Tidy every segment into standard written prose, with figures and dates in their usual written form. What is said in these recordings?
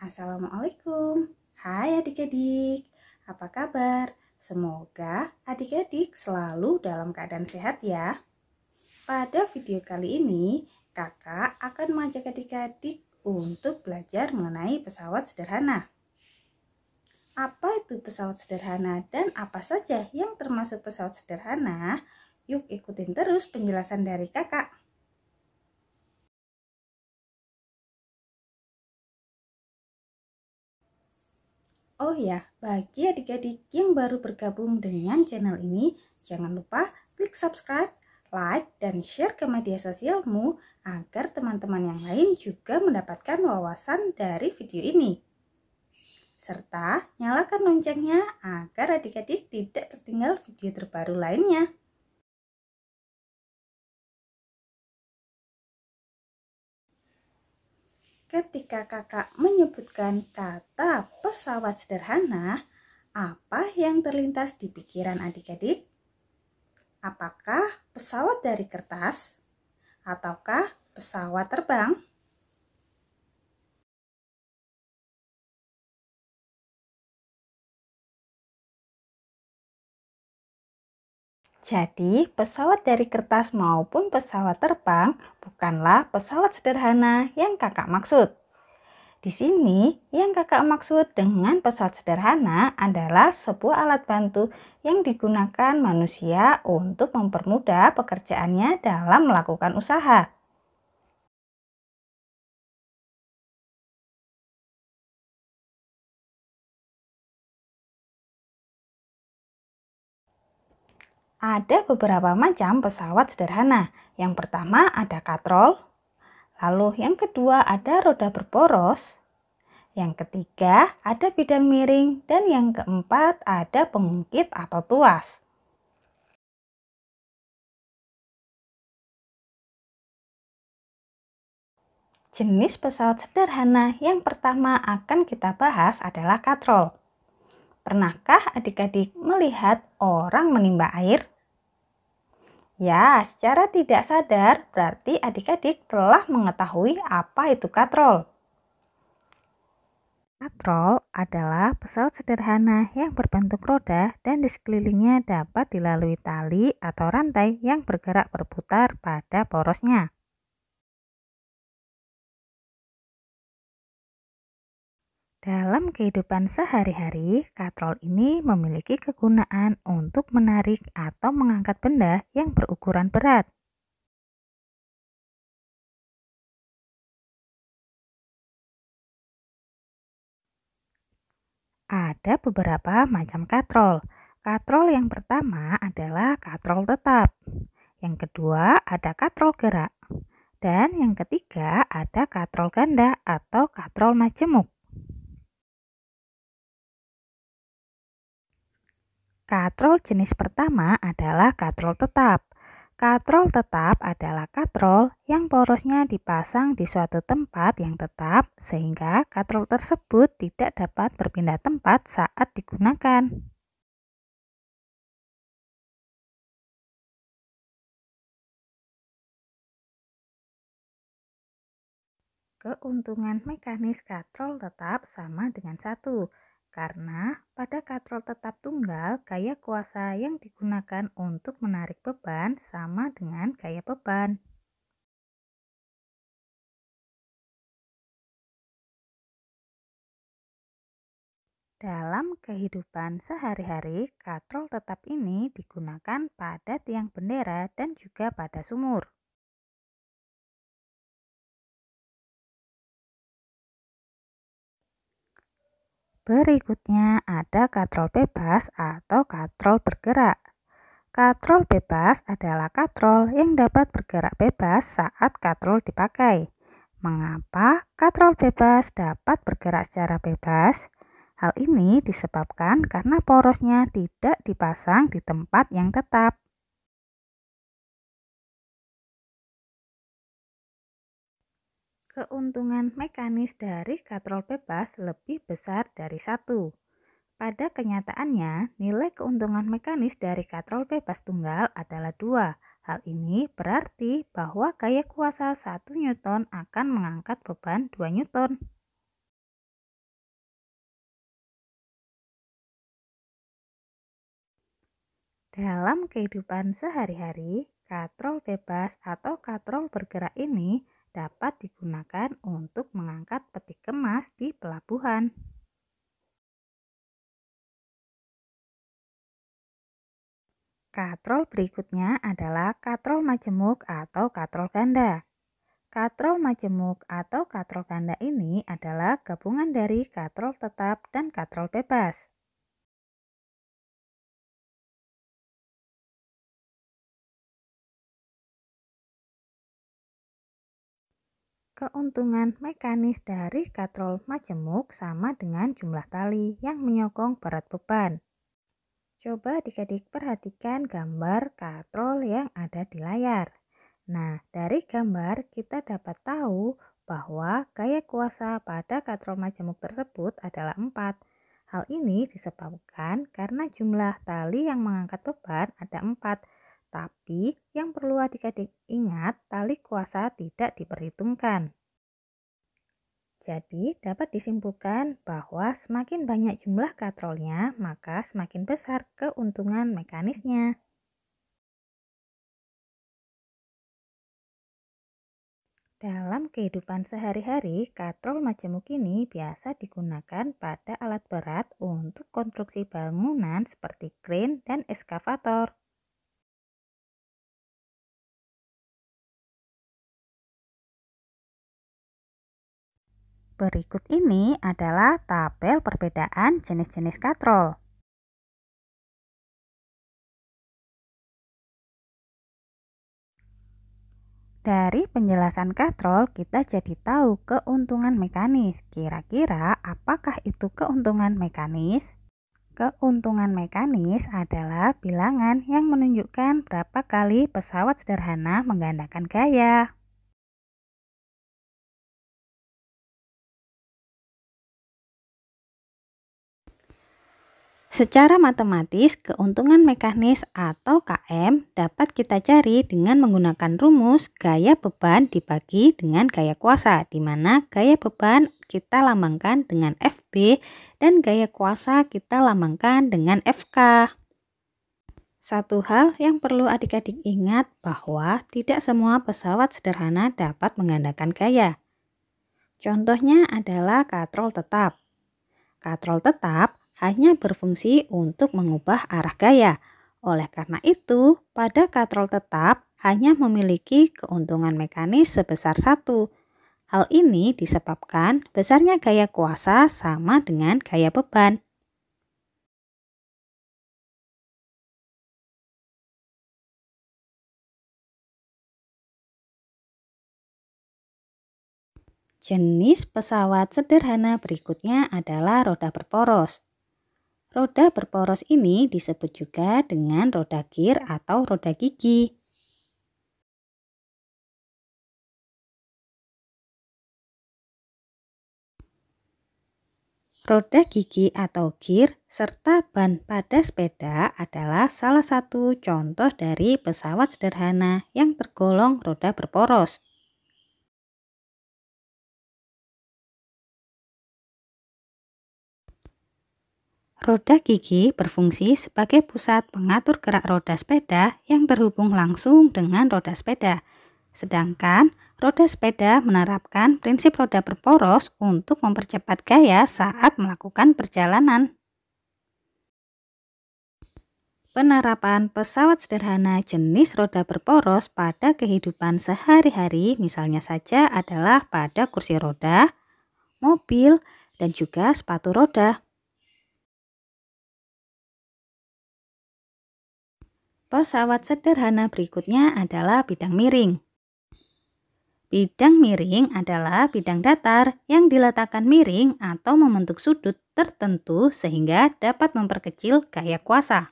Assalamualaikum. Hai adik-adik, apa kabar? Semoga adik-adik selalu dalam keadaan sehat ya. Pada video kali ini, kakak akan mengajak adik-adik untuk belajar mengenai pesawat sederhana. Apa itu pesawat sederhana dan apa saja yang termasuk pesawat sederhana? Yuk ikutin terus penjelasan dari kakak. Oh ya, bagi adik-adik yang baru bergabung dengan channel ini, jangan lupa klik subscribe, like, dan share ke media sosialmu agar teman-teman yang lain juga mendapatkan wawasan dari video ini. Serta nyalakan loncengnya agar adik-adik tidak tertinggal video terbaru lainnya. Ketika kakak menyebutkan kata pesawat sederhana, apa yang terlintas di pikiran adik-adik? Apakah pesawat dari kertas? Ataukah pesawat terbang? Jadi, pesawat dari kertas maupun pesawat terbang bukanlah pesawat sederhana yang kakak maksud. Di sini, yang kakak maksud dengan pesawat sederhana adalah sebuah alat bantu yang digunakan manusia untuk mempermudah pekerjaannya dalam melakukan usaha. Ada beberapa macam pesawat sederhana. Yang pertama ada katrol, lalu yang kedua ada roda berporos, yang ketiga ada bidang miring, dan yang keempat ada pengungkit atau tuas. Jenis pesawat sederhana yang pertama akan kita bahas adalah katrol. Pernahkah adik-adik melihat orang menimba air? Ya, secara tidak sadar berarti adik-adik telah mengetahui apa itu katrol. Katrol adalah pesawat sederhana yang berbentuk roda dan di sekelilingnya dapat dilalui tali atau rantai yang bergerak berputar pada porosnya. Dalam kehidupan sehari-hari, katrol ini memiliki kegunaan untuk menarik atau mengangkat benda yang berukuran berat. Ada beberapa macam katrol. Katrol yang pertama adalah katrol tetap. Yang kedua ada katrol gerak. Dan yang ketiga ada katrol ganda atau katrol majemuk. Katrol jenis pertama adalah katrol tetap. Katrol tetap adalah katrol yang porosnya dipasang di suatu tempat yang tetap sehingga katrol tersebut tidak dapat berpindah tempat saat digunakan. Keuntungan mekanis katrol tetap sama dengan 1, karena pada katrol tetap tunggal, gaya kuasa yang digunakan untuk menarik beban sama dengan gaya beban. Dalam kehidupan sehari-hari, katrol tetap ini digunakan pada tiang bendera dan juga pada sumur. Berikutnya ada katrol bebas atau katrol bergerak. Katrol bebas adalah katrol yang dapat bergerak bebas saat katrol dipakai. Mengapa katrol bebas dapat bergerak secara bebas? Hal ini disebabkan karena porosnya tidak dipasang di tempat yang tetap. Keuntungan mekanis dari katrol bebas lebih besar dari 1. Pada kenyataannya, nilai keuntungan mekanis dari katrol bebas tunggal adalah 2. Hal ini berarti bahwa gaya kuasa 1 Newton akan mengangkat beban 2 Newton. Dalam kehidupan sehari-hari, katrol bebas atau katrol bergerak ini dapat digunakan untuk mengangkat peti kemas di pelabuhan. Katrol berikutnya adalah katrol majemuk atau katrol ganda. Katrol majemuk atau katrol ganda ini adalah gabungan dari katrol tetap dan katrol bebas. Keuntungan mekanis dari katrol majemuk sama dengan jumlah tali yang menyokong berat beban. Coba adik-adik perhatikan gambar katrol yang ada di layar. Nah, dari gambar kita dapat tahu bahwa gaya kuasa pada katrol majemuk tersebut adalah 4. Hal ini disebabkan karena jumlah tali yang mengangkat beban ada 4. Tapi yang perlu adik-adik ingat, tali kuasa tidak diperhitungkan. Jadi dapat disimpulkan bahwa semakin banyak jumlah katrolnya, maka semakin besar keuntungan mekanisnya. Dalam kehidupan sehari-hari, katrol majemuk ini biasa digunakan pada alat berat untuk konstruksi bangunan seperti kren dan eskavator. Berikut ini adalah tabel perbedaan jenis-jenis katrol. Dari penjelasan katrol, kita jadi tahu keuntungan mekanis. Kira-kira apakah itu keuntungan mekanis? Keuntungan mekanis adalah bilangan yang menunjukkan berapa kali pesawat sederhana menggandakan gaya. Secara matematis, keuntungan mekanis atau KM dapat kita cari dengan menggunakan rumus gaya beban dibagi dengan gaya kuasa, di mana gaya beban kita lambangkan dengan FB dan gaya kuasa kita lambangkan dengan FK. Satu hal yang perlu adik-adik ingat bahwa tidak semua pesawat sederhana dapat menggandakan gaya. Contohnya adalah katrol tetap. Katrol tetap hanya berfungsi untuk mengubah arah gaya. Oleh karena itu, pada katrol tetap hanya memiliki keuntungan mekanis sebesar 1. Hal ini disebabkan besarnya gaya kuasa sama dengan gaya beban. Jenis pesawat sederhana berikutnya adalah roda berporos. Roda berporos ini disebut juga dengan roda gear atau roda gigi. Roda gigi atau gear serta ban pada sepeda adalah salah satu contoh dari pesawat sederhana yang tergolong roda berporos. Roda gigi berfungsi sebagai pusat pengatur gerak roda sepeda yang terhubung langsung dengan roda sepeda. Sedangkan roda sepeda menerapkan prinsip roda berporos untuk mempercepat gaya saat melakukan perjalanan. Penerapan pesawat sederhana jenis roda berporos pada kehidupan sehari-hari misalnya saja adalah pada kursi roda, mobil, dan juga sepatu roda. Pesawat sederhana berikutnya adalah bidang miring. Bidang miring adalah bidang datar yang diletakkan miring atau membentuk sudut tertentu sehingga dapat memperkecil gaya kuasa.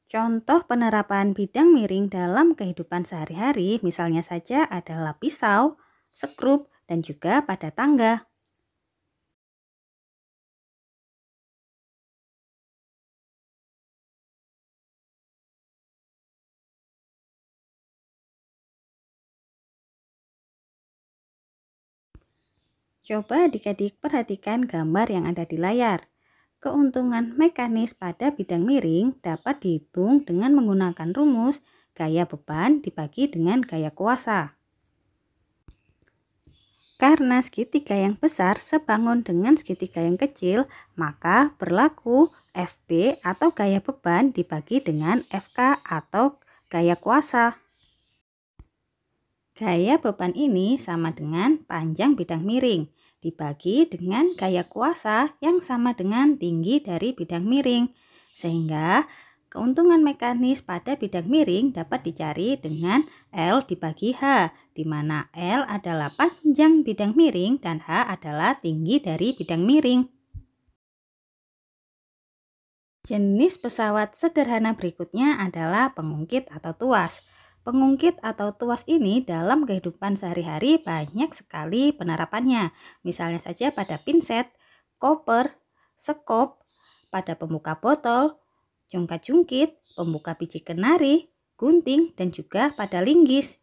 Contoh penerapan bidang miring dalam kehidupan sehari-hari misalnya saja adalah pisau, skrup, dan juga pada tangga. Coba adik-adik perhatikan gambar yang ada di layar. Keuntungan mekanis pada bidang miring dapat dihitung dengan menggunakan rumus gaya beban dibagi dengan gaya kuasa. Karena segitiga yang besar sebangun dengan segitiga yang kecil, maka berlaku FB atau gaya beban dibagi dengan FK atau gaya kuasa. Gaya beban ini sama dengan panjang bidang miring dibagi dengan gaya kuasa yang sama dengan tinggi dari bidang miring. Sehingga keuntungan mekanis pada bidang miring dapat dicari dengan L dibagi H, di mana L adalah panjang bidang miring dan H adalah tinggi dari bidang miring. Jenis pesawat sederhana berikutnya adalah pengungkit atau tuas. Pengungkit atau tuas ini dalam kehidupan sehari-hari banyak sekali penerapannya. Misalnya saja pada pinset, koper, sekop, pada pembuka botol, jungkat-jungkit, pembuka biji kenari, gunting, dan juga pada linggis.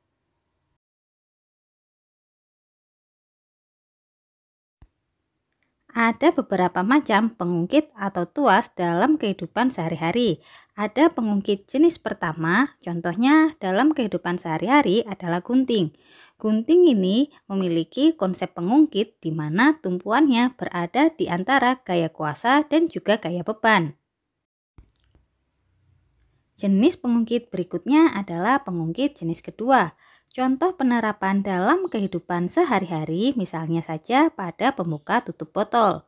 Ada beberapa macam pengungkit atau tuas dalam kehidupan sehari-hari. Ada pengungkit jenis pertama, contohnya dalam kehidupan sehari-hari adalah gunting. Gunting ini memiliki konsep pengungkit di mana tumpuannya berada di antara gaya kuasa dan juga gaya beban. Jenis pengungkit berikutnya adalah pengungkit jenis kedua. Contoh penerapan dalam kehidupan sehari-hari misalnya saja pada pembuka tutup botol.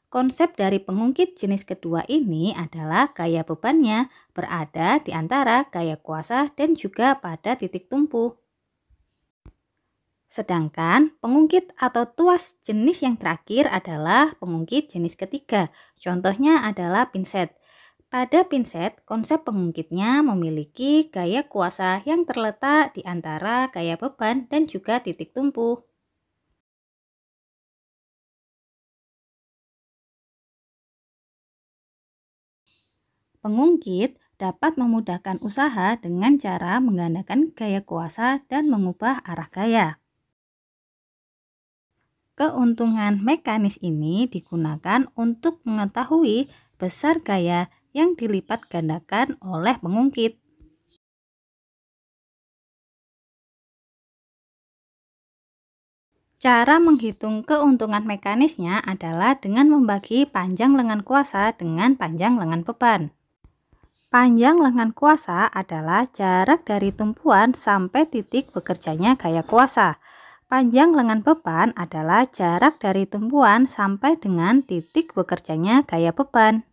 Konsep dari pengungkit jenis kedua ini adalah gaya bebannya berada di antara gaya kuasa dan juga pada titik tumpu. Sedangkan pengungkit atau tuas jenis yang terakhir adalah pengungkit jenis ketiga. Contohnya adalah pinset. Pada pinset, konsep pengungkitnya memiliki gaya kuasa yang terletak di antara gaya beban dan juga titik tumpu. Pengungkit dapat memudahkan usaha dengan cara menggandakan gaya kuasa dan mengubah arah gaya. Keuntungan mekanis ini digunakan untuk mengetahui besar gaya yang dilipat gandakan oleh pengungkit. Cara menghitung keuntungan mekanisnya adalah dengan membagi panjang lengan kuasa dengan panjang lengan beban. Panjang lengan kuasa adalah jarak dari tumpuan sampai titik bekerjanya gaya kuasa. Panjang lengan beban adalah jarak dari tumpuan sampai dengan titik bekerjanya gaya beban.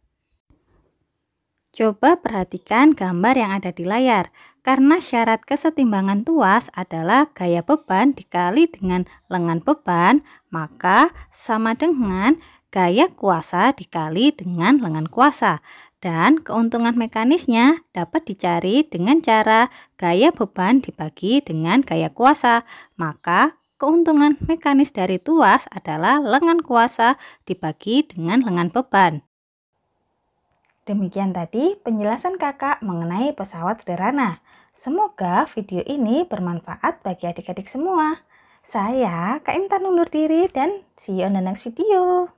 Coba perhatikan gambar yang ada di layar. Karena syarat kesetimbangan tuas adalah gaya beban dikali dengan lengan beban, maka sama dengan gaya kuasa dikali dengan lengan kuasa. Dan keuntungan mekanisnya dapat dicari dengan cara gaya beban dibagi dengan gaya kuasa. Maka keuntungan mekanis dari tuas adalah lengan kuasa dibagi dengan lengan beban. Demikian tadi penjelasan kakak mengenai pesawat sederhana. Semoga video ini bermanfaat bagi adik-adik semua. Saya Kak Intan undur diri dan see you on the next video.